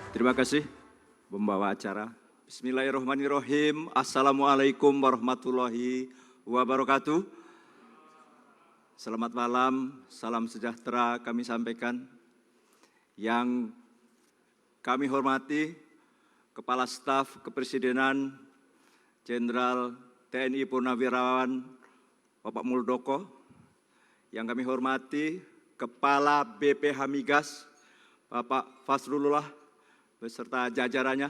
Terima kasih pembawa acara. Bismillahirrahmanirrahim. Assalamualaikum warahmatullahi wabarakatuh. Selamat malam, salam sejahtera kami sampaikan. Yang kami hormati Kepala Staf Kepresidenan Jenderal TNI Purnawirawan Bapak Muldoko. Yang kami hormati Kepala BPH Migas Bapak Fasrullah beserta jajarannya,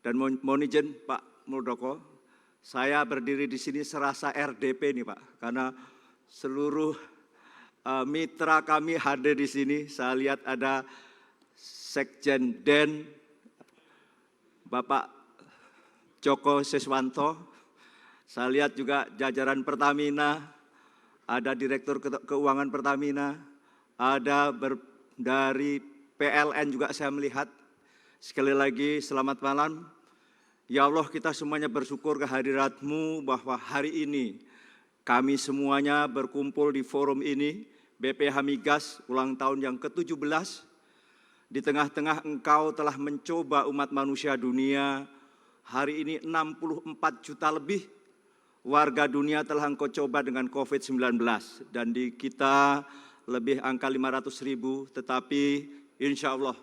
dan mohon izin Pak Muldoko, saya berdiri di sini serasa RDP nih Pak, karena seluruh mitra kami hadir di sini. Saya lihat ada Sekjen Den Bapak Joko Seswanto, saya lihat juga jajaran Pertamina, ada Direktur Keuangan Pertamina, ada dari PLN juga saya melihat. Sekali lagi selamat malam. Ya Allah, kita semuanya bersyukur kehadirat-Mu bahwa hari ini kami semuanya berkumpul di forum ini, BPH Migas ulang tahun yang ke-17. Di tengah-tengah Engkau telah mencoba umat manusia dunia. Hari ini 64 juta lebih warga dunia telah Engkau coba dengan COVID-19. Dan di kita lebih angka 500.000, tetapi insya Allah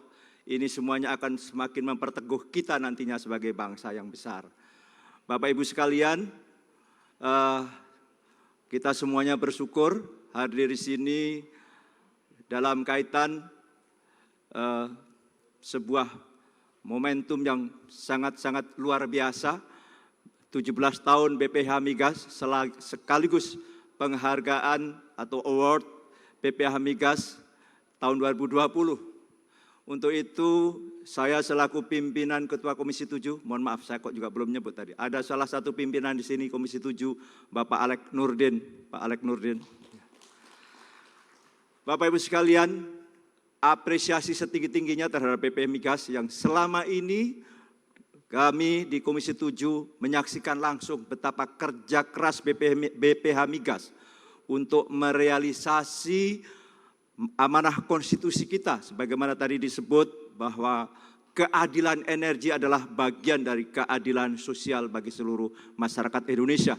ini semuanya akan semakin memperteguh kita nantinya sebagai bangsa yang besar. Bapak Ibu sekalian, kita semuanya bersyukur hadir di sini dalam kaitan sebuah momentum yang sangat-sangat luar biasa. 17 tahun BPH Migas sekaligus penghargaan atau award BPH Migas tahun 2020. Untuk itu saya selaku pimpinan Ketua Komisi 7, mohon maaf saya kok juga belum nyebut tadi. Ada salah satu pimpinan di sini Komisi 7, Bapak Alek Nurdin. Pak Alek Nurdin. Bapak Ibu sekalian, apresiasi setinggi-tingginya terhadap BPH Migas yang selama ini kami di Komisi 7 menyaksikan langsung betapa kerja keras BPH Migas untuk merealisasi amanah konstitusi kita, sebagaimana tadi disebut bahwa keadilan energi adalah bagian dari keadilan sosial bagi seluruh masyarakat Indonesia.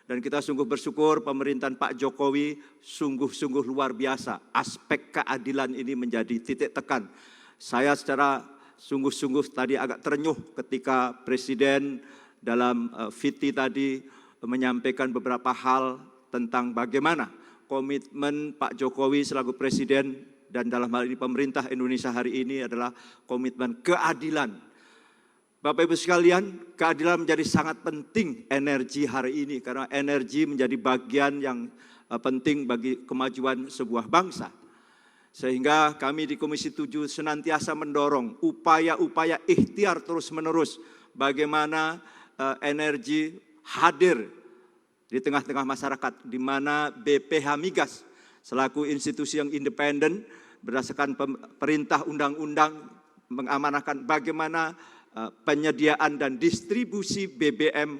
Dan kita sungguh bersyukur pemerintahan Pak Jokowi sungguh-sungguh luar biasa. Aspek keadilan ini menjadi titik tekan. Saya secara sungguh-sungguh tadi agak terenyuh ketika Presiden dalam VT tadi menyampaikan beberapa hal tentang bagaimana komitmen Pak Jokowi selaku Presiden dan dalam hal ini pemerintah Indonesia hari ini adalah komitmen keadilan. Bapak Ibu sekalian, keadilan menjadi sangat penting energi hari ini karena energi menjadi bagian yang penting bagi kemajuan sebuah bangsa. Sehingga kami di Komisi 7 senantiasa mendorong upaya-upaya ikhtiar terus-menerus bagaimana energi hadir di tengah-tengah masyarakat, di mana BPH Migas selaku institusi yang independen berdasarkan perintah undang-undang mengamanahkan bagaimana penyediaan dan distribusi BBM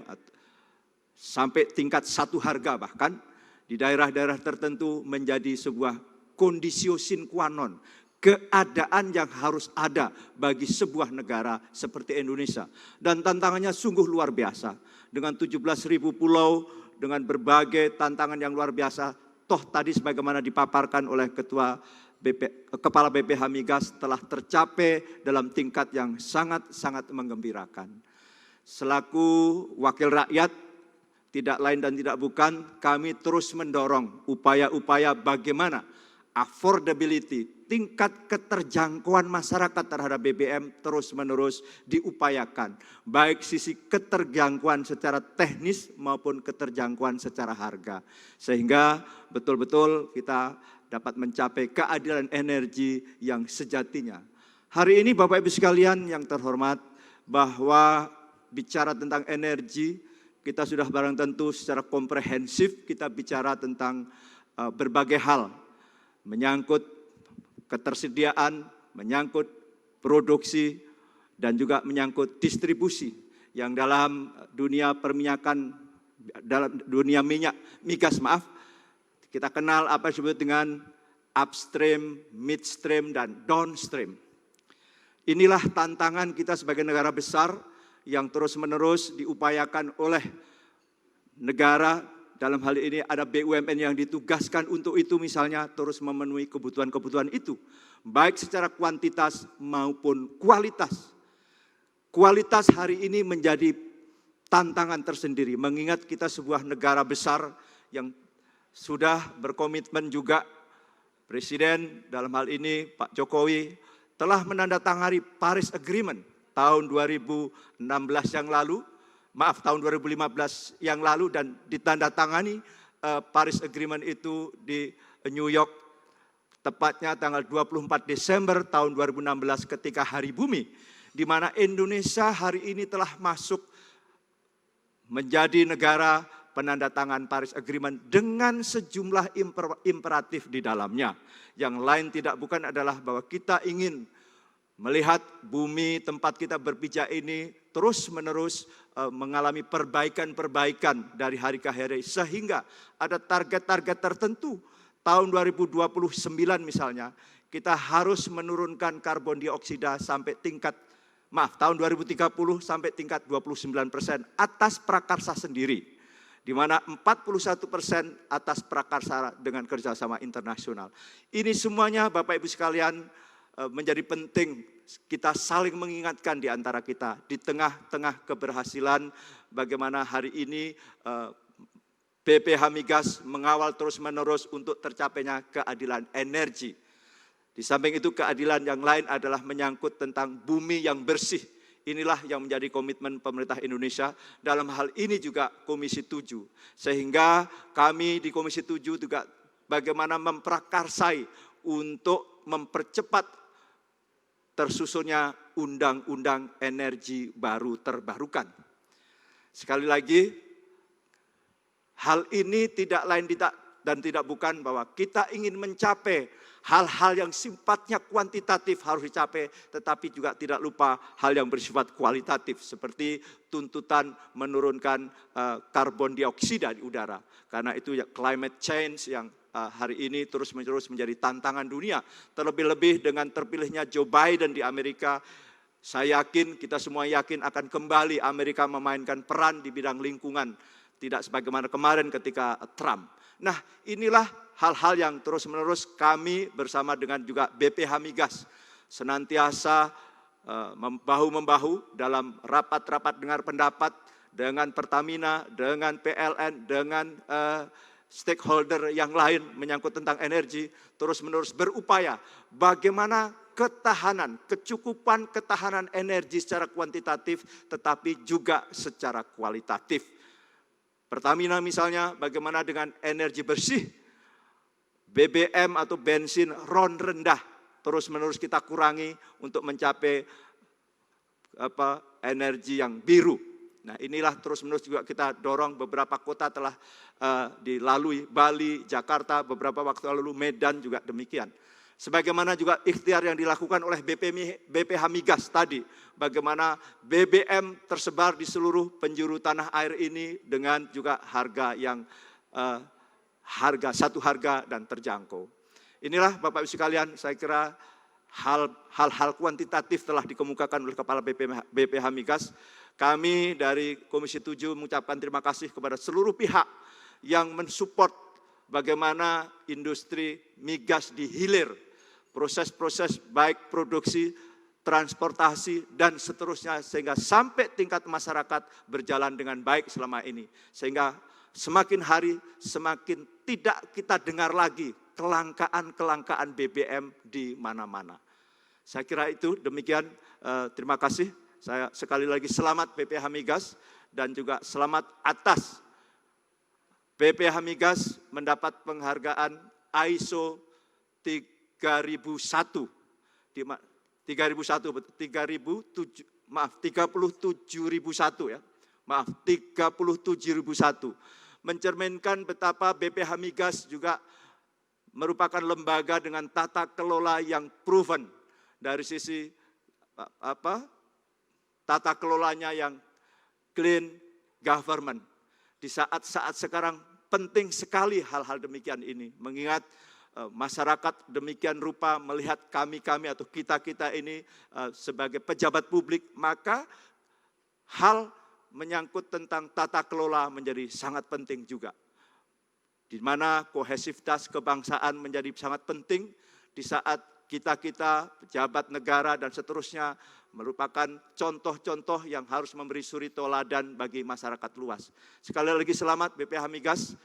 sampai tingkat satu harga bahkan di daerah-daerah tertentu menjadi sebuah conditio sine qua non, keadaan yang harus ada bagi sebuah negara seperti Indonesia. Dan tantangannya sungguh luar biasa dengan 17.000 pulau, dengan berbagai tantangan yang luar biasa. Toh tadi sebagaimana dipaparkan oleh Kepala BPH Migas telah tercapai dalam tingkat yang sangat-sangat menggembirakan. Selaku wakil rakyat, tidak lain dan tidak bukan, kami terus mendorong upaya-upaya bagaimana affordability, tingkat keterjangkauan masyarakat terhadap BBM terus-menerus diupayakan. Baik sisi keterjangkauan secara teknis maupun keterjangkauan secara harga. Sehingga betul-betul kita dapat mencapai keadilan energi yang sejatinya. Hari ini Bapak Ibu sekalian yang terhormat, bahwa bicara tentang energi, kita sudah barang tentu secara komprehensif kita bicara tentang berbagai hal. Menyangkut ketersediaan, menyangkut produksi, dan juga menyangkut distribusi yang dalam dunia perminyakan, dalam dunia migas kita kenal apa yang disebut dengan upstream, midstream, dan downstream. Inilah tantangan kita sebagai negara besar yang terus-menerus diupayakan oleh negara. Dalam hal ini ada BUMN yang ditugaskan untuk itu, misalnya terus memenuhi kebutuhan-kebutuhan itu, baik secara kuantitas maupun kualitas. Kualitas hari ini menjadi tantangan tersendiri, mengingat kita sebuah negara besar yang sudah berkomitmen juga. Presiden dalam hal ini Pak Jokowi telah menandatangani Paris Agreement tahun 2016 yang lalu, tahun 2015 yang lalu, dan ditandatangani Paris Agreement itu di New York, tepatnya tanggal 24 Desember tahun 2016 ketika Hari Bumi, di mana Indonesia hari ini telah masuk menjadi negara penandatangan Paris Agreement dengan sejumlah imperatif di dalamnya. Yang lain tidak bukan adalah bahwa kita ingin melihat bumi tempat kita berpijak ini terus-menerus mengalami perbaikan-perbaikan dari hari ke hari, sehingga ada target-target tertentu. Tahun 2029 misalnya, kita harus menurunkan karbon dioksida sampai tahun 2030 sampai tingkat 29% atas prakarsa sendiri, di mana 41% atas prakarsa dengan kerjasama internasional. Ini semuanya Bapak Ibu sekalian menjadi penting kita saling mengingatkan di antara kita di tengah-tengah keberhasilan bagaimana hari ini BPH Migas mengawal terus-menerus untuk tercapainya keadilan energi. Di samping itu keadilan yang lain adalah menyangkut tentang bumi yang bersih. Inilah yang menjadi komitmen pemerintah Indonesia, dalam hal ini juga Komisi 7. Sehingga kami di Komisi 7 juga bagaimana memprakarsai untuk mempercepat tersusunnya undang-undang energi baru terbarukan. Sekali lagi, hal ini tidak lain dan tidak bukan bahwa kita ingin mencapai hal-hal yang sifatnya kuantitatif harus dicapai, tetapi juga tidak lupa hal yang bersifat kualitatif, seperti tuntutan menurunkan karbon dioksida di udara. Karena itu ya climate change yang hari ini terus-menerus menjadi tantangan dunia. Terlebih-lebih dengan terpilihnya Joe Biden di Amerika, saya yakin, kita semua yakin akan kembali Amerika memainkan peran di bidang lingkungan. Tidak sebagaimana kemarin ketika Trump. Nah, inilah hal-hal yang terus-menerus kami bersama dengan juga BPH Migas senantiasa bahu-membahu dalam rapat-rapat dengar pendapat dengan Pertamina, dengan PLN, dengan stakeholder yang lain menyangkut tentang energi, terus-menerus berupaya bagaimana kecukupan ketahanan energi secara kuantitatif tetapi juga secara kualitatif. Pertamina misalnya bagaimana dengan energi bersih, BBM atau bensin RON rendah terus-menerus kita kurangi untuk mencapai energi yang biru. Nah, inilah terus-menerus juga kita dorong. Beberapa kota telah dilalui, Bali, Jakarta, beberapa waktu lalu Medan juga demikian. Sebagaimana juga ikhtiar yang dilakukan oleh BPH Migas tadi, bagaimana BBM tersebar di seluruh penjuru tanah air ini dengan juga harga yang satu harga dan terjangkau. Inilah Bapak Ibu sekalian, saya kira hal-hal kuantitatif telah dikemukakan oleh Kepala BPH Migas. Kami dari Komisi 7 mengucapkan terima kasih kepada seluruh pihak yang mensupport bagaimana industri migas di hilir, proses-proses baik produksi, transportasi, dan seterusnya, sehingga sampai tingkat masyarakat berjalan dengan baik selama ini. Sehingga semakin hari semakin tidak kita dengar lagi kelangkaan BBM di mana-mana. Saya kira itu demikian, terima kasih. Saya sekali lagi selamat BPH Migas dan juga selamat atas BPH Migas mendapat penghargaan ISO 37001 ya. 37001 mencerminkan betapa BPH Migas juga merupakan lembaga dengan tata kelola yang proven dari sisi tata kelolanya yang clean government. Di saat-saat sekarang penting sekali hal-hal demikian ini, mengingat masyarakat demikian rupa melihat kami-kami atau kita-kita ini sebagai pejabat publik, maka hal menyangkut tentang tata kelola menjadi sangat penting juga. Di mana kohesivitas kebangsaan menjadi sangat penting di saat kita-kita, pejabat negara dan seterusnya merupakan contoh-contoh yang harus memberi suri teladan bagi masyarakat luas. Sekali lagi selamat BPH Migas